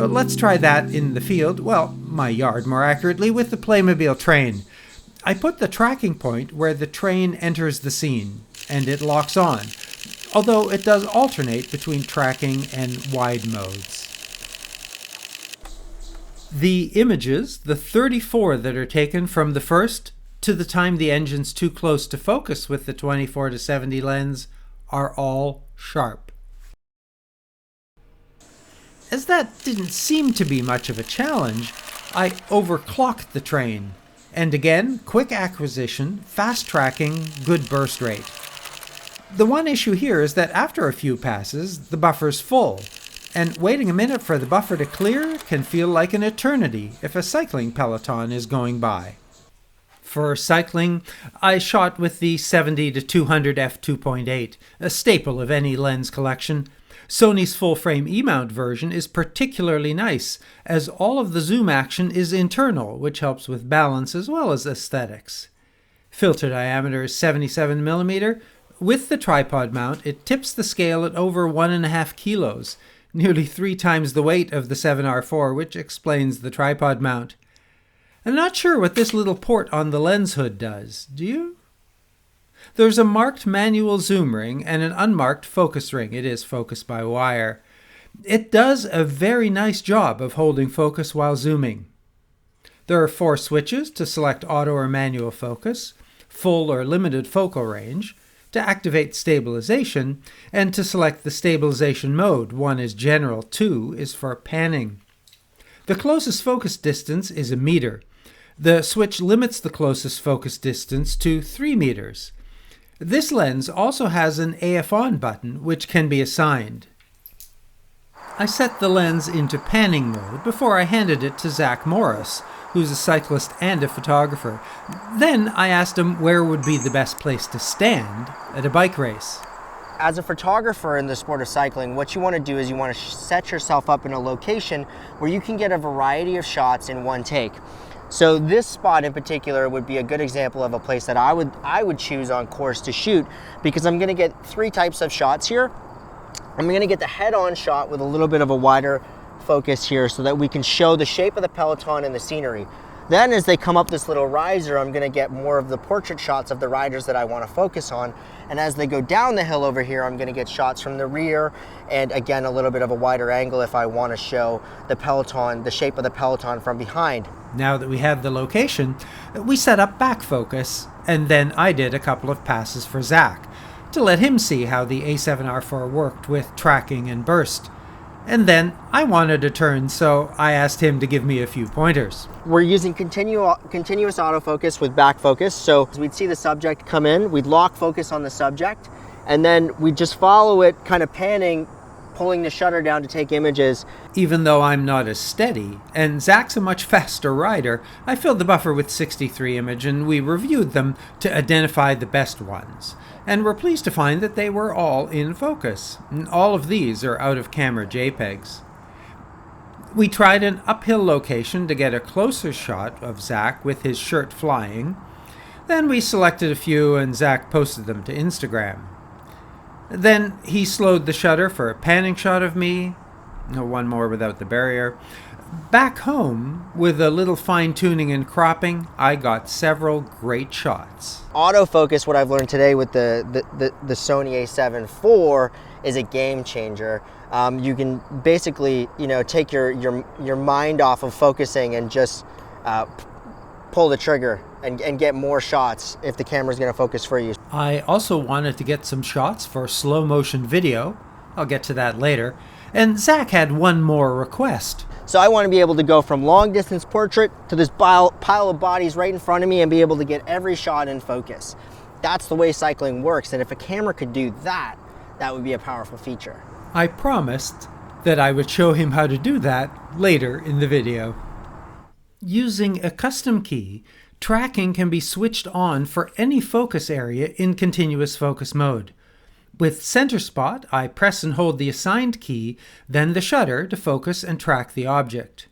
So let's try that in the field, well, my yard more accurately, with the Playmobil train. I put the tracking point where the train enters the scene, and it locks on, although it does alternate between tracking and wide modes. The images, the 34 that are taken from the first to the time the engine's too close to focus with the 24-70 lens, are all sharp. As that didn't seem to be much of a challenge, I overclocked the train. And again, quick acquisition, fast tracking, good burst rate. The one issue here is that after a few passes, the buffer's full, and waiting a minute for the buffer to clear can feel like an eternity if a cycling peloton is going by. For cycling, I shot with the 70-200 f2.8, a staple of any lens collection. Sony's full-frame E-mount version is particularly nice, as all of the zoom action is internal, which helps with balance as well as aesthetics. Filter diameter is 77mm. With the tripod mount, it tips the scale at over 1.5 kilos, nearly 3 times the weight of the A7R IV, which explains the tripod mount. I'm not sure what this little port on the lens hood does. Do you? There's a marked manual zoom ring and an unmarked focus ring. It is focused by wire. It does a very nice job of holding focus while zooming. There are 4 switches to select auto or manual focus, full or limited focal range, to activate stabilization, and to select the stabilization mode. 1 is general, 2 is for panning. The closest focus distance is 1 meter. The switch limits the closest focus distance to 3 meters. This lens also has an AF on button, which can be assigned. I set the lens into panning mode before I handed it to Zack Morris, who's a cyclist and a photographer. Then I asked him where would be the best place to stand at a bike race. As a photographer in the sport of cycling, what you want to do is you want to set yourself up in a location where you can get a variety of shots in one take. So this spot in particular would be a good example of a place that I would choose on course to shoot, because I'm going to get 3 types of shots here. I'm going to get the head-on shot with a little bit of a wider focus here so that we can show the shape of the peloton and the scenery. Then as they come up this little riser, I'm going to get more of the portrait shots of the riders that I want to focus on. And as they go down the hill over here, I'm going to get shots from the rear, and again a little bit of a wider angle if I want to show the peloton, the shape of the peloton from behind. Now that we have the location, we set up back focus, and then I did a couple of passes for Zack to let him see how the A7R IV worked with tracking and burst. And then I wanted a turn, so I asked him to give me a few pointers. We're using continuous autofocus with back focus. So we'd see the subject come in, we'd lock focus on the subject, and then we'd just follow it, kind of panning, pulling the shutter down to take images. Even though I'm not as steady, and Zack's a much faster rider, I filled the buffer with 63 image, and we reviewed them to identify the best ones. And we're pleased to find that they were all in focus. All of these are out-of-camera JPEGs. We tried an uphill location to get a closer shot of Zack with his shirt flying. Then we selected a few and Zack posted them to Instagram. Then he slowed the shutter for a panning shot of me. One more without the barrier. Back home, with a little fine-tuning and cropping, I got several great shots. Autofocus, what I've learned today with the Sony A7 IV, is a game changer. You can basically, take your mind off of focusing and just pull the trigger and get more shots if the camera's going to focus for you. I also wanted to get some shots for slow motion video. I'll get to that later. And Zack had one more request. So I want to be able to go from long distance portrait to this pile of bodies right in front of me and be able to get every shot in focus. That's the way cycling works, and if a camera could do that, that would be a powerful feature. I promised that I would show him how to do that later in the video. Using a custom key, tracking can be switched on for any focus area in continuous focus mode. With center spot, I press and hold the assigned key, then the shutter to focus and track the object.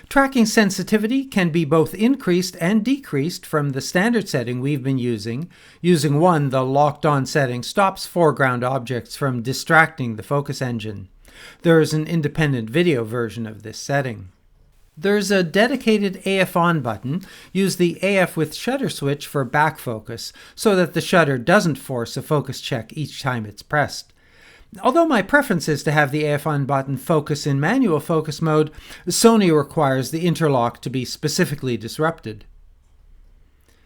Tracking sensitivity can be both increased and decreased from the standard setting we've been using. Using 1, the locked on setting stops foreground objects from distracting the focus engine. There is an independent video version of this setting. There's a dedicated AF on button. Use the AF with shutter switch for back focus so that the shutter doesn't force a focus check each time it's pressed. Although my preference is to have the AF on button focus in manual focus mode, Sony requires the interlock to be specifically disrupted.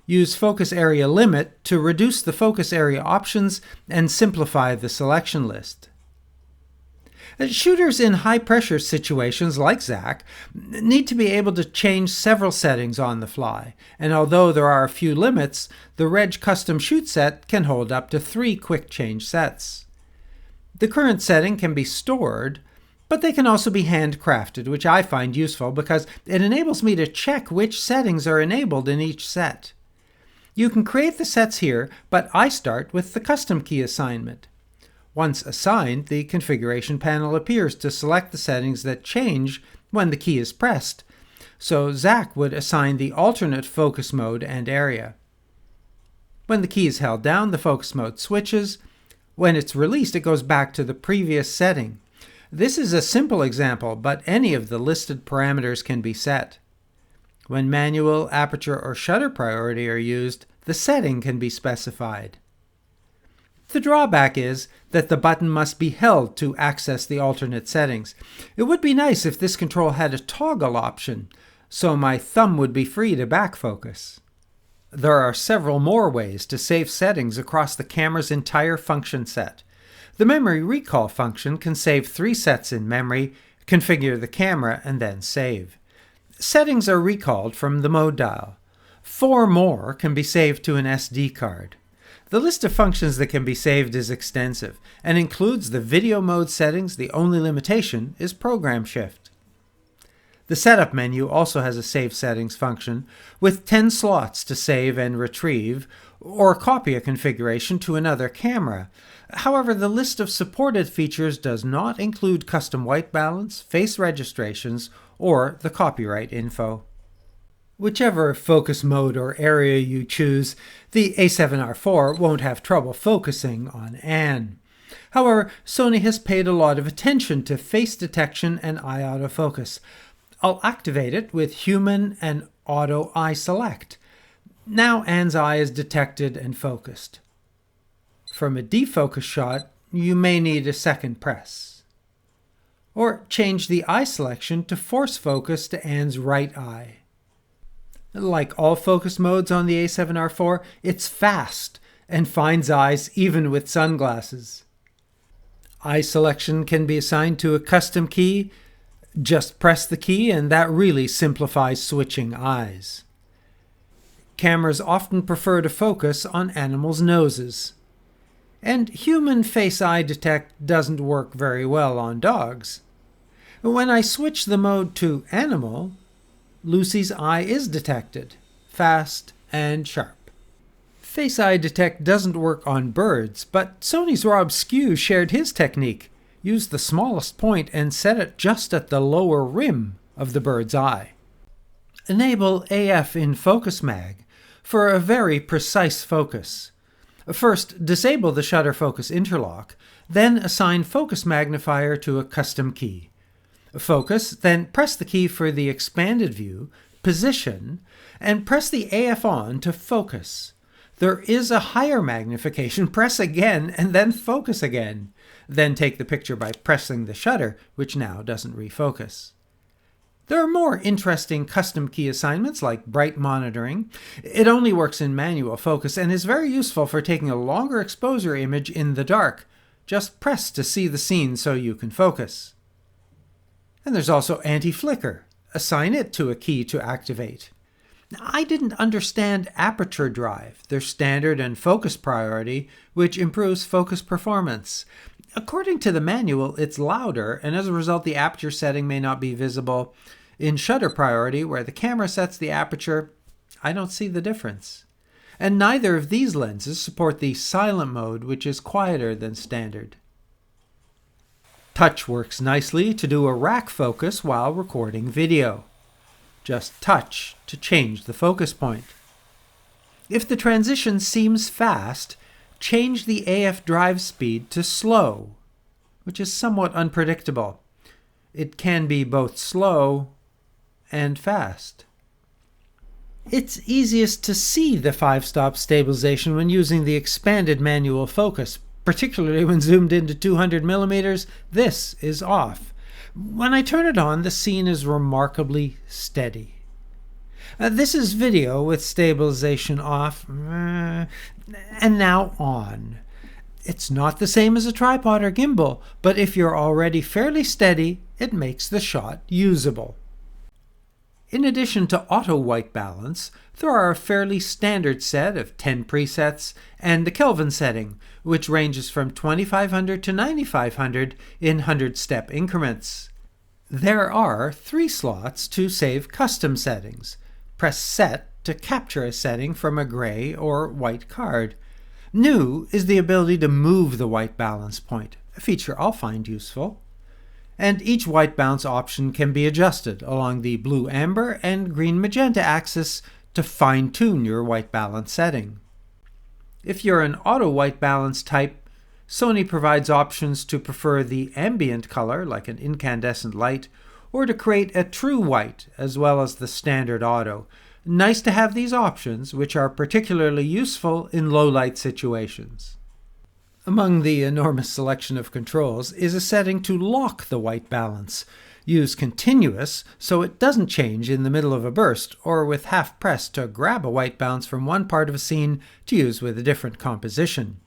Use focus area limit to reduce the focus area options and simplify the selection list. Shooters in high-pressure situations like Zack need to be able to change several settings on the fly, and although there are a few limits, the Reg Custom Shoot set can hold up to 3 quick change sets. The current setting can be stored, but they can also be handcrafted, which I find useful because it enables me to check which settings are enabled in each set. You can create the sets here, but I start with the custom key assignment. Once assigned, the configuration panel appears to select the settings that change when the key is pressed, so Zack would assign the alternate focus mode and area. When the key is held down, the focus mode switches. When it's released, it goes back to the previous setting. This is a simple example, but any of the listed parameters can be set. When manual, aperture, or shutter priority are used, the setting can be specified. The drawback is that the button must be held to access the alternate settings. It would be nice if this control had a toggle option, so my thumb would be free to back focus. There are several more ways to save settings across the camera's entire function set. The memory recall function can save 3 sets in memory, configure the camera, and then save. Settings are recalled from the mode dial. 4 more can be saved to an SD card. The list of functions that can be saved is extensive and includes the video mode settings. The only limitation is program shift. The setup menu also has a save settings function with 10 slots to save and retrieve or copy a configuration to another camera. However, the list of supported features does not include custom white balance, face registrations, or the copyright info. Whichever focus mode or area you choose, the A7R IV won't have trouble focusing on Anne. However, Sony has paid a lot of attention to face detection and eye autofocus. I'll activate it with human and auto eye select. Now Anne's eye is detected and focused. From a defocus shot, you may need a second press. Or change the eye selection to force focus to Anne's right eye. Like all focus modes on the A7R IV, it's fast and finds eyes even with sunglasses. Eye selection can be assigned to a custom key. Just press the key and that really simplifies switching eyes. Cameras often prefer to focus on animals' noses. And human face eye detect doesn't work very well on dogs. When I switch the mode to animal, Lucy's eye is detected, fast and sharp. Face eye detect doesn't work on birds, but Sony's Rob Skew shared his technique. Use the smallest point and set it just at the lower rim of the bird's eye. Enable AF in Focus Mag for a very precise focus. First, disable the shutter focus interlock, then assign focus magnifier to a custom key. Focus, then press the key for the expanded view, position, and press the AF on to focus. There is a higher magnification. Press again and then focus again. Then take the picture by pressing the shutter, which now doesn't refocus. There are more interesting custom key assignments like bright monitoring. It only works in manual focus and is very useful for taking a longer exposure image in the dark. Just press to see the scene so you can focus. And there's also anti-flicker. Assign it to a key to activate. Now, I didn't understand aperture drive, their standard and focus priority, which improves focus performance. According to the manual, it's louder, and as a result, the aperture setting may not be visible. In shutter priority, where the camera sets the aperture, I don't see the difference. And neither of these lenses support the silent mode, which is quieter than standard. Touch works nicely to do a rack focus while recording video. Just touch to change the focus point. If the transition seems fast, change the AF drive speed to slow. which is somewhat unpredictable. It can be both slow and fast. It's easiest to see the 5-stop stabilization when using the expanded manual focus, particularly when zoomed into 200 millimeters. This is off. When I turn it on, the scene is remarkably steady. This is video with stabilization off, and now on. It's not the same as a tripod or gimbal, but if you're already fairly steady, it makes the shot usable. In addition to auto white balance, there are a fairly standard set of 10 presets and the Kelvin setting, which ranges from 2500 to 9500 in 100-step increments. There are 3 slots to save custom settings. Press Set to capture a setting from a gray or white card. New is the ability to move the white balance point, a feature I'll find useful. And each white balance option can be adjusted along the blue-amber and green-magenta axis to fine-tune your white balance setting. If you're an auto white balance type, Sony provides options to prefer the ambient color, like an incandescent light, or to create a true white, as well as the standard auto. Nice to have these options, which are particularly useful in low-light situations. Among the enormous selection of controls is a setting to lock the white balance. Use continuous so it doesn't change in the middle of a burst, or with half press to grab a white balance from one part of a scene to use with a different composition.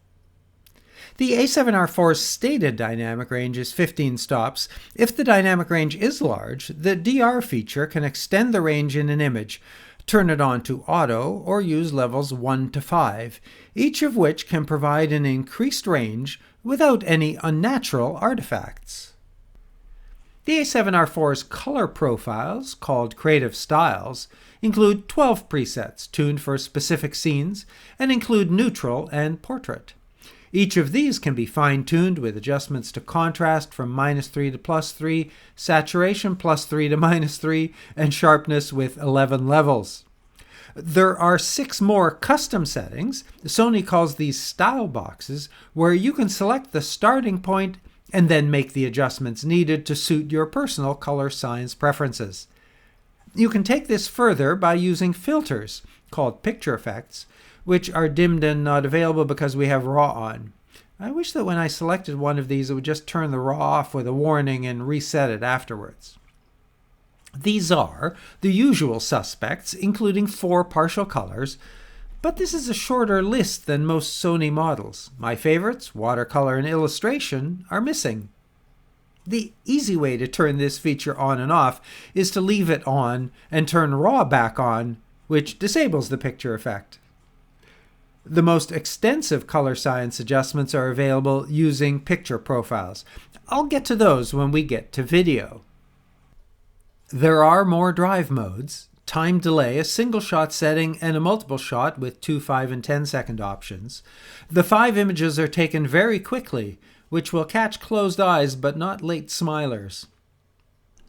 The A7R IV's stated dynamic range is 15 stops. If the dynamic range is large, the DR feature can extend the range in an image, turn it on to auto, or use levels 1 to 5, each of which can provide an increased range without any unnatural artifacts. The A7R IV's color profiles, called Creative Styles, include 12 presets tuned for specific scenes and include neutral and portrait. Each of these can be fine-tuned with adjustments to contrast from -3 to +3, saturation +3 to -3, and sharpness with 11 levels. There are 6 more custom settings. Sony calls these style boxes, where you can select the starting point and then make the adjustments needed to suit your personal color science preferences. You can take this further by using filters, called picture effects, which are dimmed and not available because we have RAW on. I wish that when I selected one of these, it would just turn the RAW off with a warning and reset it afterwards. These are the usual suspects, including 4 partial colors, but this is a shorter list than most Sony models. My favorites, watercolor and illustration, are missing. The easy way to turn this feature on and off is to leave it on and turn RAW back on, which disables the picture effect. The most extensive color science adjustments are available using picture profiles. I'll get to those when we get to video. There are more drive modes: time delay, a single shot setting, and a multiple shot with 2, 5, and 10-second options. The 5 images are taken very quickly, which will catch closed eyes but not late smilers.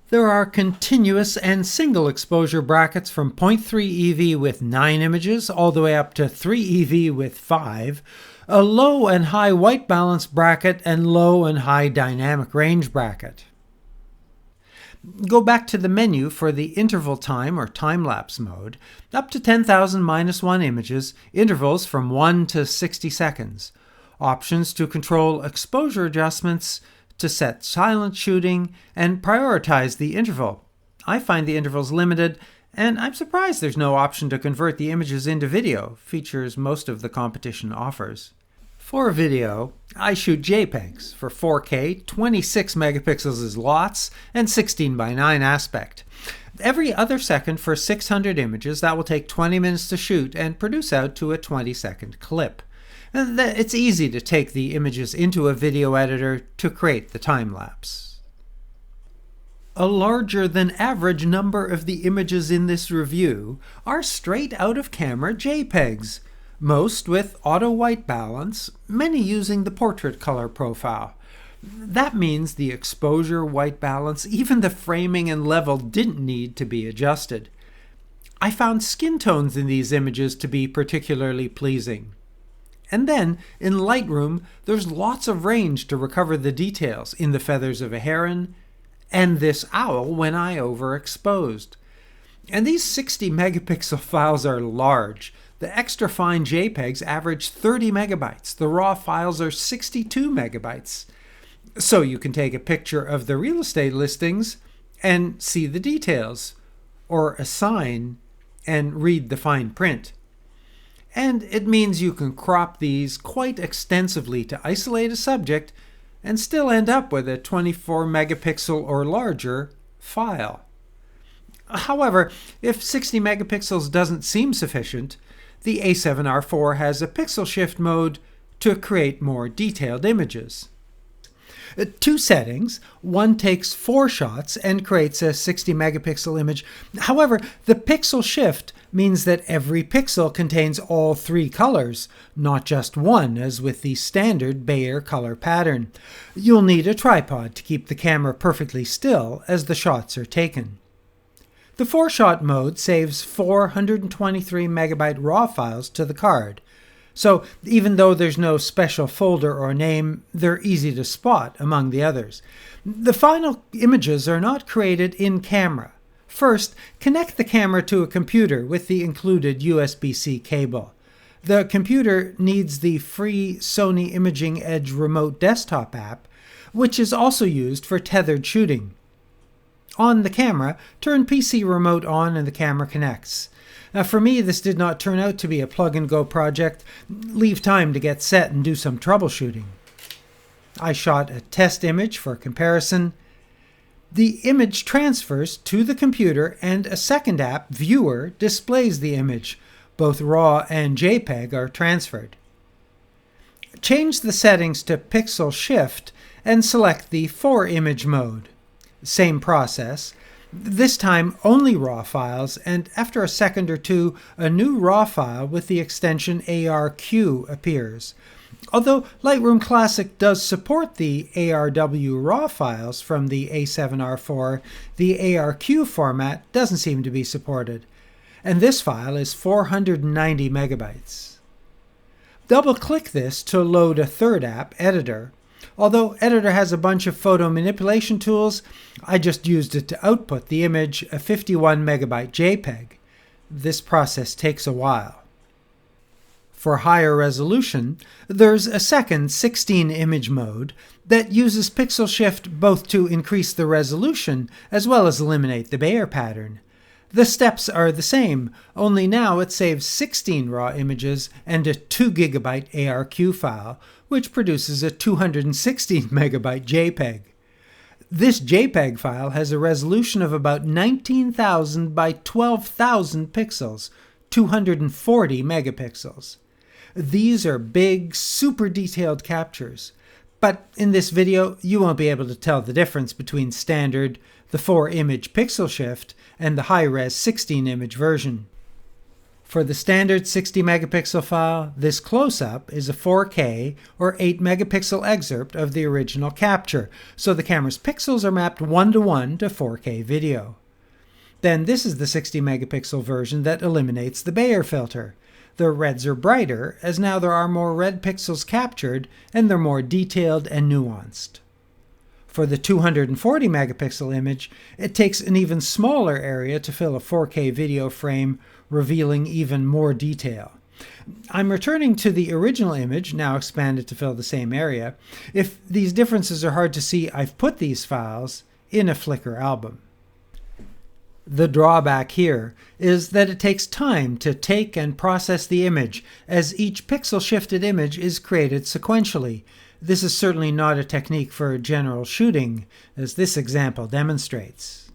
There are continuous and single exposure brackets from 0.3 EV with 9 images all the way up to 3 EV with 5, a low and high white balance bracket, and low and high dynamic range bracket. Go back to the menu for the interval time or time-lapse mode, up to 10,000 -1 images, intervals from 1 to 60 seconds. Options to control exposure adjustments, to set silent shooting, and prioritize the interval. I find the intervals limited, and I'm surprised there's no option to convert the images into video, features most of the competition offers. For video, I shoot JPEGs. For 4K, 26 megapixels is lots, and 16:9 aspect. Every other second for 600 images, that will take 20 minutes to shoot and produce out to a 20-second clip. It's easy to take the images into a video editor to create the time-lapse. A larger than average number of the images in this review are straight out of camera JPEGs, most with auto white balance, many using the portrait color profile. That means the exposure, white balance, even the framing and level didn't need to be adjusted. I found skin tones in these images to be particularly pleasing. And then, in Lightroom, there's lots of range to recover the details in the feathers of a heron and this owl when I overexposed. And these 60 megapixel files are large. The extra fine JPEGs average 30 megabytes. The raw files are 62 megabytes. So you can take a picture of the real estate listings and see the details, or a sign and read the fine print. And it means you can crop these quite extensively to isolate a subject and still end up with a 24 megapixel or larger file. However, if 60 megapixels doesn't seem sufficient, the A7R IV has a pixel shift mode to create more detailed images. Two settings. One takes 4 shots and creates a 60 megapixel image. However, the pixel shift means that every pixel contains all 3 colors, not just one, as with the standard Bayer color pattern. You'll need a tripod to keep the camera perfectly still as the shots are taken. The 4-shot mode saves 423 megabyte RAW files to the card. So even though there's no special folder or name, they're easy to spot among the others. The final images are not created in camera. First, connect the camera to a computer with the included USB-C cable. The computer needs the free Sony Imaging Edge remote desktop app, which is also used for tethered shooting. On the camera, turn PC remote on and the camera connects. Now for me, this did not turn out to be a plug-and-go project. Leave time to get set and do some troubleshooting. I shot a test image for comparison. The image transfers to the computer and a second app, Viewer, displays the image. Both RAW and JPEG are transferred. Change the settings to Pixel Shift and select the 4-image mode. Same process. This time only RAW files, and after a second or two, a new RAW file with the extension ARQ appears. Although Lightroom Classic does support the ARW RAW files from the A7R IV, the ARQ format doesn't seem to be supported, and this file is 490 megabytes. Double-click this to load a third app, Editor. Although Editor has a bunch of photo manipulation tools, I just used it to output the image, a 51 megabyte JPEG. This process takes a while. For higher resolution, there's a second 16-image mode that uses pixel shift both to increase the resolution as well as eliminate the Bayer pattern. The steps are the same, only now it saves 16 raw images and a 2 gigabyte ARQ file, which produces a 216 megabyte JPEG. This JPEG file has a resolution of about 19,000 by 12,000 pixels, 240 megapixels. These are big, super detailed captures. But in this video, you won't be able to tell the difference between standard, the 4-image pixel shift, and the high-res 16-image version. For the standard 60 megapixel file, this close-up is a 4K or 8 megapixel excerpt of the original capture, so the camera's pixels are mapped 1:1 to 4K video. Then this is the 60 megapixel version that eliminates the Bayer filter. The reds are brighter, as now there are more red pixels captured and they're more detailed and nuanced. For the 240 megapixel image, it takes an even smaller area to fill a 4K video frame, revealing even more detail. I'm returning to the original image, now expanded to fill the same area. If these differences are hard to see, I've put these files in a Flickr album. The drawback here is that it takes time to take and process the image, as each pixel-shifted image is created sequentially. This is certainly not a technique for general shooting, as this example demonstrates.